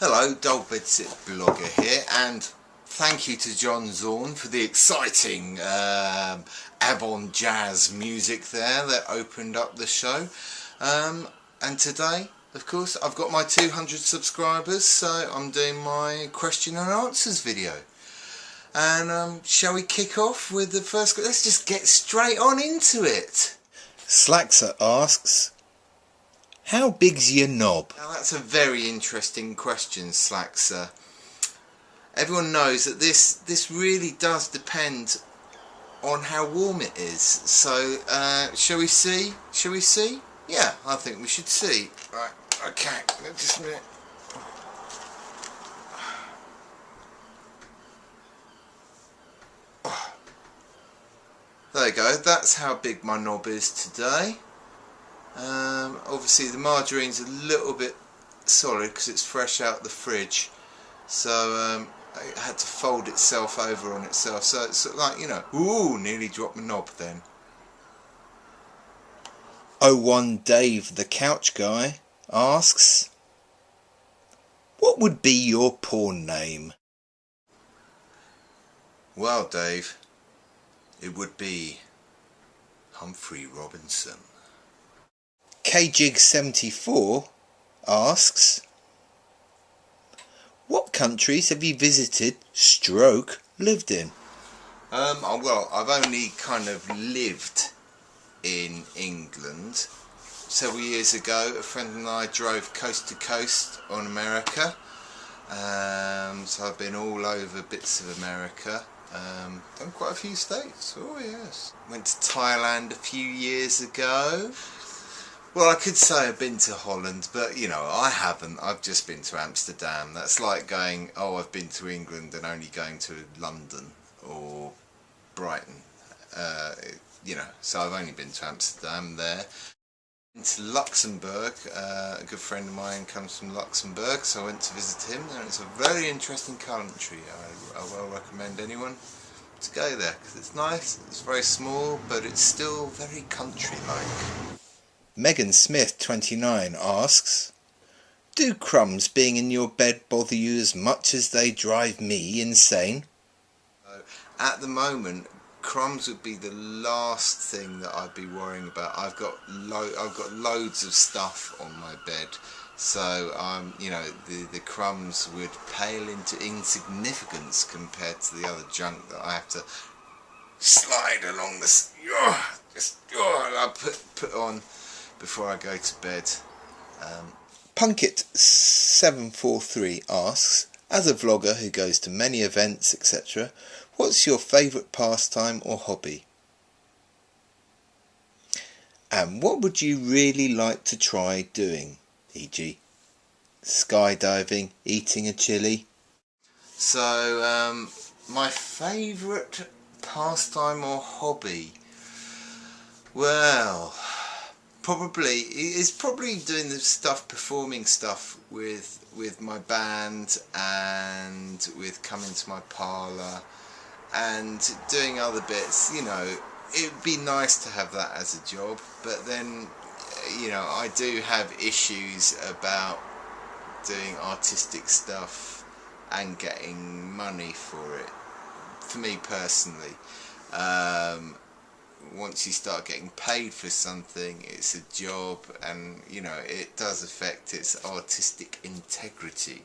Hello, Dog Bedsit Blogger here, and thank you to John Zorn for the exciting Avon Jazz music there that opened up the show. And today, of course, I've got my 200 subscribers, so I'm doing my question and answers video. And shall we kick off with the first? Let's just get straight on into it. Slaxer asks, how big's your knob? Now that's a very interesting question, Slaxer. Everyone knows that this really does depend on how warm it is. So shall we see? Shall we see? Yeah, I think we should see. Right, okay, just a minute. There you go, that's how big my knob is today. Obviously the margarine's a little bit solid because it's fresh out the fridge, so it had to fold itself over on itself, so it's like, you know, ooh, nearly dropped my knob then. 01 Dave the Couch Guy asks, what would be your porn name? Well, Dave, it would be Humphrey Robinson. KJig74 asks, what countries have you visited stroke lived in? Well, I've only kind of lived in England. Several years ago, a friend and I drove coast to coast on America. So I've been all over bits of America. Done quite a few states. Oh yes. Went to Thailand a few years ago. Well, I could say I've been to Holland, but you know, I haven't. I've just been to Amsterdam. That's like going, oh, I've been to England and only going to London or Brighton. You know, so I've only been to Amsterdam there. Been to Luxembourg. A good friend of mine comes from Luxembourg, so I went to visit him, and it's a very interesting country. I will recommend anyone to go there because it's nice. It's very small, but it's still very country-like. Megan Smith 29 asks, do crumbs being in your bed bother you as much as they drive me insane? At the moment, crumbs would be the last thing that I'd be worrying about. I've got loads of stuff on my bed, so you know, the crumbs would pale into insignificance compared to the other junk that I have to slide along this. I put on before I go to bed. Punkit743 asks, as a vlogger who goes to many events, etc., what's your favourite pastime or hobby? And what would you really like to try doing? E.g. skydiving, eating a chili? So, my favourite pastime or hobby? Well, probably doing the stuff, performing stuff with my band and with coming to my parlour and doing other bits. You know, it would be nice to have that as a job, but then, you know, I do have issues about doing artistic stuff and getting money for it, for me personally. Once you start getting paid for something, it's a job, and you know, it does affect its artistic integrity.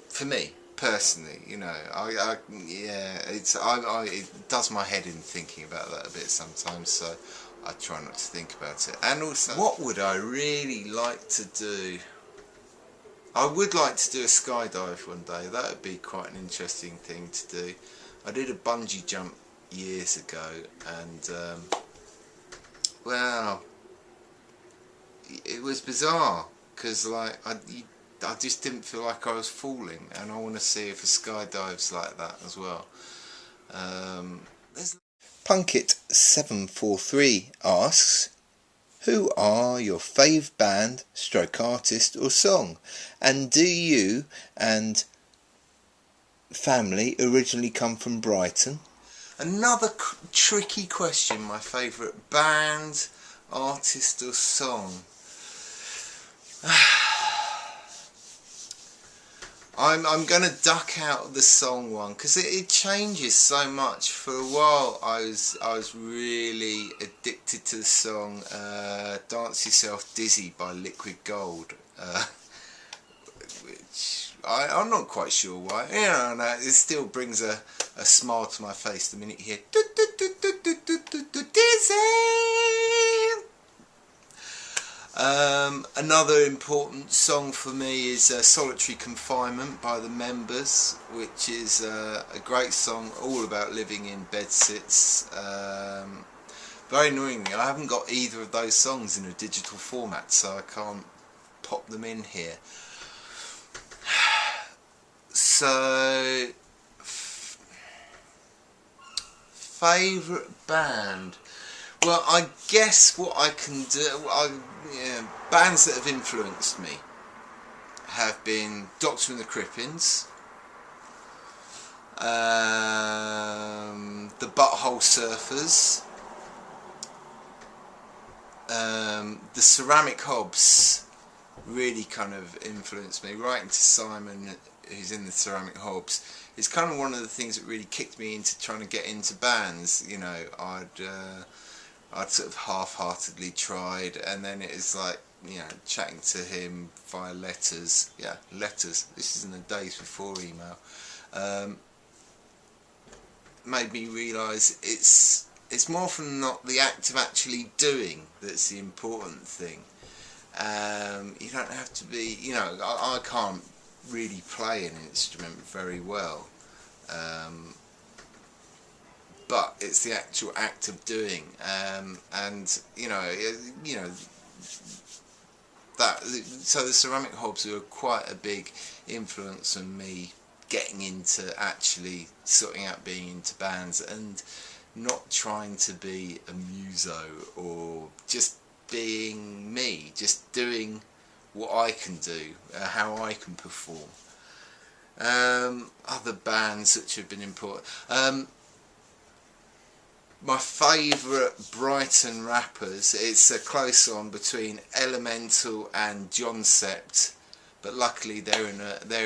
For me personally, you know, it does my head in thinking about that a bit sometimes, so I try not to think about it. And also, what would I really like to do? I would like to do a skydive one day. That would be quite an interesting thing to do. I did a bungee jump years ago, and well, it was bizarre because like I just didn't feel like I was falling, and I want to see if a skydive's like that as well. Punkit743 asks, who are your fave band, stroke artist or song, and do you and family originally come from Brighton? Another tricky question, my favourite band, artist or song. I'm gonna duck out of the song one because it changes so much. For a while I was really addicted to the song Dance Yourself Dizzy by Liquid Gold, which I'm not quite sure why. You know, no, it still brings a smile to my face the minute you hear Dizzy. Another important song for me is Solitary Confinement by the Members, which is a great song all about living in bedsits. Very annoyingly, I haven't got either of those songs in a digital format, so I can't pop them in here. So, favourite band? Well, I guess what I can do, bands that have influenced me have been Doctor and the Crippins, the Butthole Surfers, the Ceramic Hobs really kind of influenced me. Writing to Simon, who's in the Ceramic Hobs, is kind of one of the things that really kicked me into trying to get into bands. You know, I'd sort of half-heartedly tried, and then it is like, you know, chatting to him via letters. Yeah, letters. This is in the days before email. Made me realise it's more often than not the act of actually doing that's the important thing. You don't have to be, you know, I can't really play an instrument very well. But it's the actual act of doing, and you know that. So the Ceramic Hobs were quite a big influence on me getting into actually sorting out being into bands and not trying to be a muso or just being me, just doing what I can do, how I can perform. Other bands which have been important. My favourite Brighton rappers, it's a close one between Elemental and John Sept, but luckily they're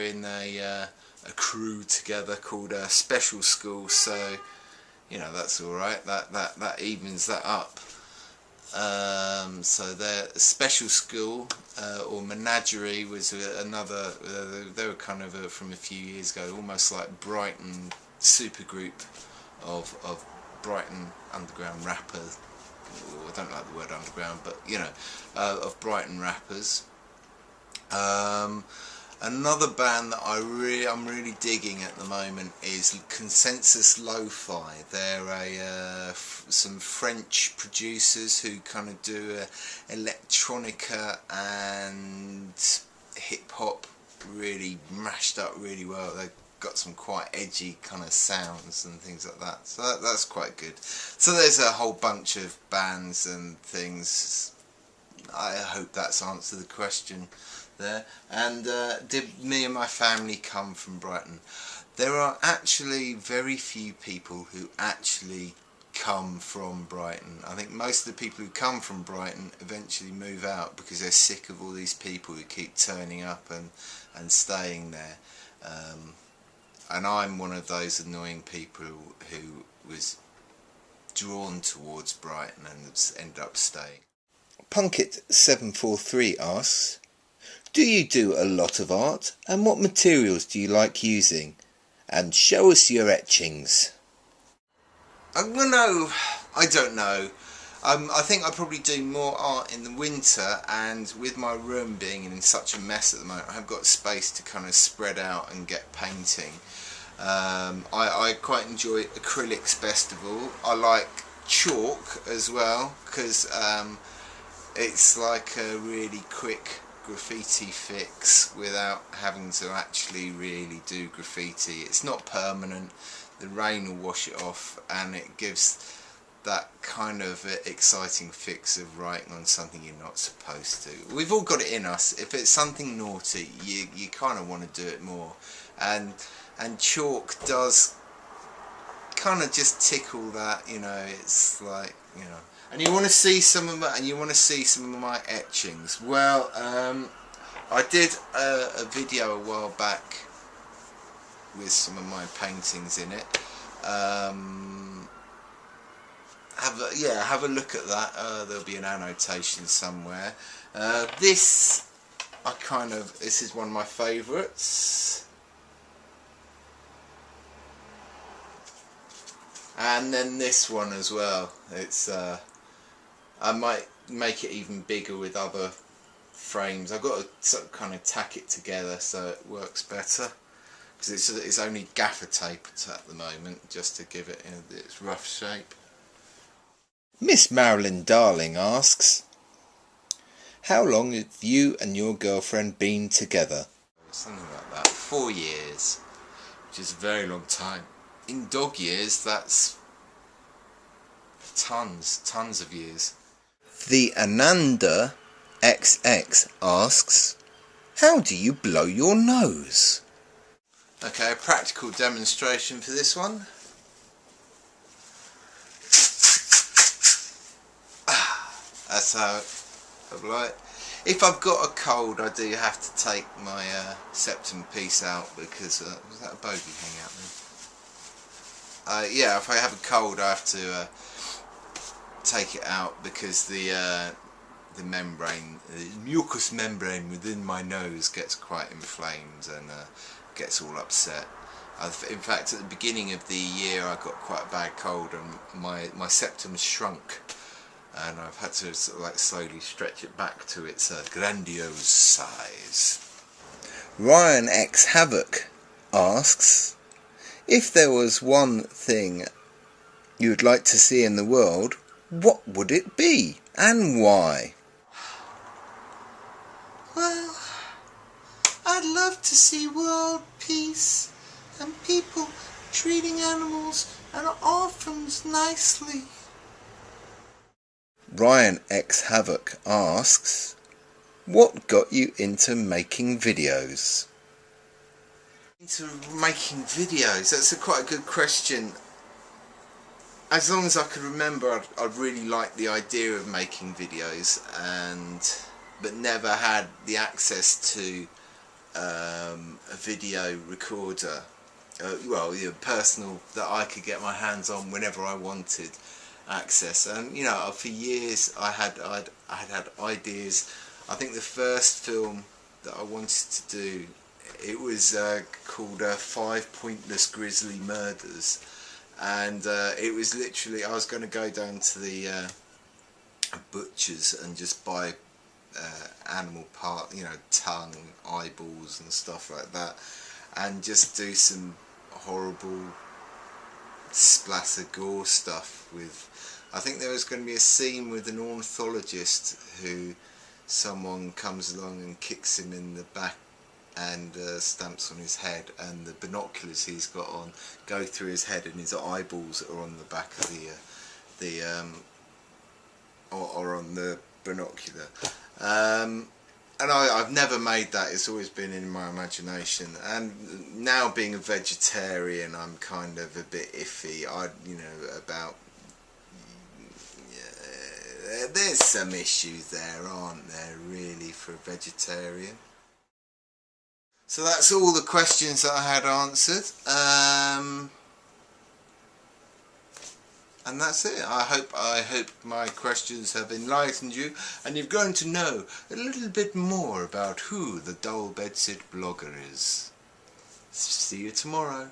in a crew together called Special School, so you know that's all right. That evens that up. So they're Special School or Menagerie was another. They were kind of from a few years ago, almost like Brighton supergroup of Brighton underground rappers. I don't like the word underground, but you know, of Brighton rappers. Another band that I'm really digging at the moment is Consensus Lo-Fi. They're some French producers who kind of do electronica and hip hop really mashed up really well. They've got some quite edgy kind of sounds and things like that, so that's quite good. So there's a whole bunch of bands and things. I hope that's answered the question there. And did me and my family come from Brighton? There are actually very few people who actually come from Brighton. I think most of the people who come from Brighton eventually move out because they're sick of all these people who keep turning up and staying there. And I'm one of those annoying people who was drawn towards Brighton and ended up staying. Punkit743 asks, do you do a lot of art, and what materials do you like using? And show us your etchings. I don't know. I think I probably do more art in the winter, and with my room being in such a mess at the moment, I have got space to kind of spread out and get painting. I quite enjoy acrylics best of all. I like chalk as well, because it's like a really quick graffiti fix without having to actually really do graffiti. It's not permanent, the rain will wash it off, and it gives that kind of exciting fix of writing on something you're not supposed to. We've all got it in us. If it's something naughty, you kind of want to do it more, and chalk does kind of just tickle that, you know. It's like, you know. And you want to see some of my, etchings. Well, I did a video a while back with some of my paintings in it. Have a look at that. There'll be an annotation somewhere. This is one of my favourites. And then this one as well. It's I might make it even bigger with other frames. I've got to sort of kind of tack it together so it works better, because it's only gaffer taped at the moment, just to give it its rough shape. Miss Marilyn Darling asks, how long have you and your girlfriend been together? Something like that. 4 years, which is a very long time. In dog years, that's tons of years. The Ananda XX asks, how do you blow your nose? Okay, a practical demonstration for this one. That's how I blow it. If I've got a cold, I do have to take my septum piece out, because was that a bogey hanging out there? Yeah, if I have a cold, I have to take it out, because the membrane, the mucous membrane within my nose gets quite inflamed and gets all upset. In fact, at the beginning of the year, I got quite a bad cold, and my septum shrunk, and I've had to sort of like slowly stretch it back to its grandiose size. Ryan X Havoc asks, if there was one thing you would like to see in the world, what would it be and why? Well, I'd love to see world peace and people treating animals and orphans nicely. Ryan X Havoc asks, what got you into making videos? Into making videos? That's quite a good question. As long as I could remember, I really liked the idea of making videos, but never had the access to a video recorder. Personal, that I could get my hands on whenever I wanted access. And for years I had ideas. I think the first film that I wanted to do, it was called 5 Pointless Grisly Murders, and it was literally, I was going to go down to the butchers and just buy animal part, tongue, eyeballs and stuff like that, and just do some horrible splatter gore stuff with. I think there was going to be a scene with an ornithologist who someone comes along and kicks him in the back and stamps on his head, and the binoculars he's got on go through his head, and his eyeballs are on the back of or on the binocular. And I've never made that. It's always been in my imagination. And now, being a vegetarian, I'm kind of a bit iffy. About. There's some issues there, aren't there, really, for a vegetarian? So that's all the questions that I had answered. And that's it. I hope my questions have enlightened you, and you've grown to know a little bit more about who the Dull Bedsit blogger is. See you tomorrow.